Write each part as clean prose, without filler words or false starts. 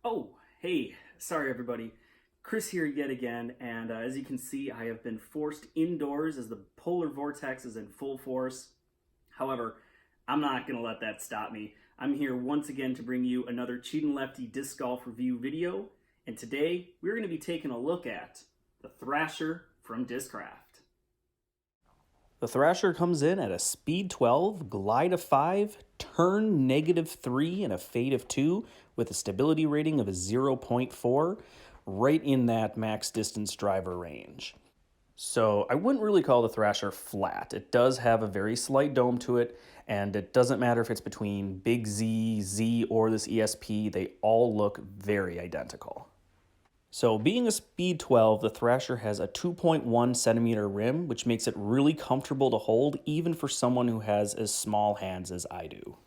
Oh, hey, sorry everybody. Chris here yet again, and as you can see, I have been forced indoors as the polar vortex is in full force. However, I'm not going to let that stop me. I'm here once again to bring you another Cheatin' Lefty disc golf review video, and today we're going to be taking a look at the Thrasher from Discraft. The Thrasher comes in at a speed 12, glide of 5, turn -3, and a fade of 2 with a stability rating of a 0.4, right in that max distance driver range. So I wouldn't really call the Thrasher flat. It does have a very slight dome to it, and it doesn't matter if it's between Big Z, Z, or this ESP, they all look very identical. So being a speed 12, the Thrasher has a 2.1 centimeter rim, which makes it really comfortable to hold, even for someone who has as small hands as I do.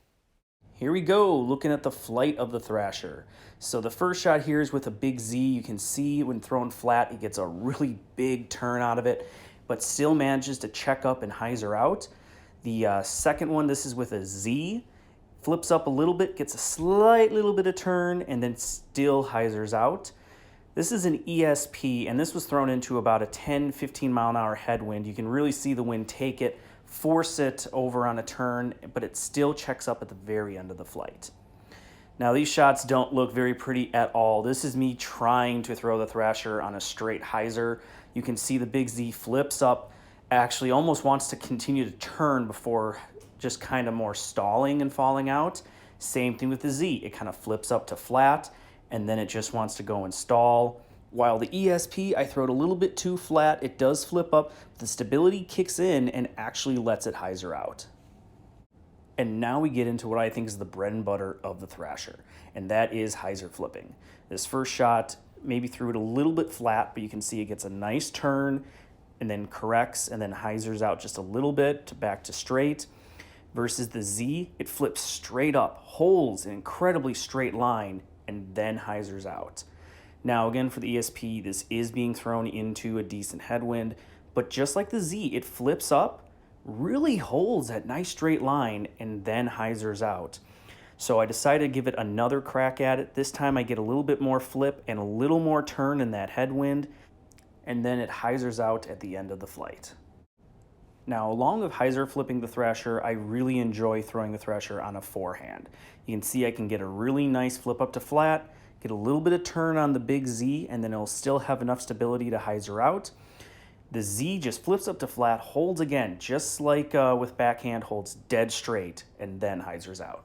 Here we go, looking at the flight of the Thrasher. So the first shot here is with a Big Z. You can see when thrown flat, it gets a really big turn out of it, but still manages to check up and hyzer out. The second one, this is with a Z. Flips up a little bit, gets a slight little bit of turn, and then still hyzers out. This is an ESP, and this was thrown into about a 10-15 mile an hour headwind. You can really see the wind take it, force it over on a turn, but it still checks up at the very end of the flight. Now, these shots don't look very pretty at all. This is me trying to throw the Thrasher on a straight hyzer. You can see the Big Z flips up, actually almost wants to continue to turn before just kind of more stalling and falling out. Same thing with the Z. It kind of flips up to flat, and then it just wants to go and stall. While the ESP, I throw it a little bit too flat. It does flip up, the stability kicks in and actually lets it hyzer out. And now we get into what I think is the bread and butter of the Thrasher, and that is hyzer flipping. This first shot, maybe threw it a little bit flat, but you can see it gets a nice turn and then corrects and then hyzers out just a little bit back to straight. Versus the Z, it flips straight up, holds an incredibly straight line, and then hyzers out. Now again, for the ESP, this is being thrown into a decent headwind, but just like the Z, it flips up, really holds that nice straight line, and then hyzers out. So I decided to give it another crack at it. This time I get a little bit more flip and a little more turn in that headwind, and then it hyzers out at the end of the flight. Now, along with hyzer flipping the Thrasher, I really enjoy throwing the Thrasher on a forehand. You can see I can get a really nice flip up to flat, get a little bit of turn on the Big Z, and then it'll still have enough stability to hyzer out. The Z just flips up to flat, holds again, just like with backhand, holds dead straight, and then hyzers out.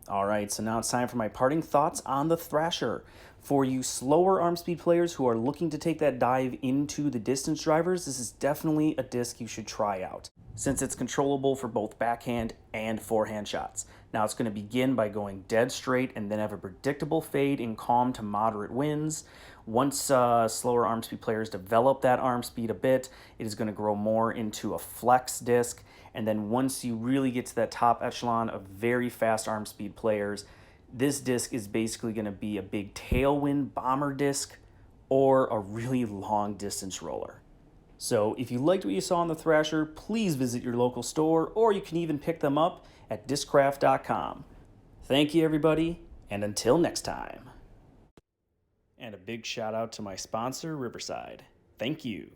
All right, so now it's time for my parting thoughts on the Thrasher. For you slower arm speed players who are looking to take that dive into the distance drivers, this is definitely a disc you should try out, since it's controllable for both backhand and forehand shots. Now it's going to begin by going dead straight and then have a predictable fade in calm to moderate winds. Once slower arm speed players develop that arm speed a bit, it is going to grow more into a flex disc. And then once you really get to that top echelon of very fast arm speed players, this disc is basically going to be a big tailwind bomber disc or a really long distance roller. So if you liked what you saw on the Thrasher, please visit your local store, or you can even pick them up at discraft.com. Thank you, everybody, and until next time. And a big shout out to my sponsor, Riverside. Thank you.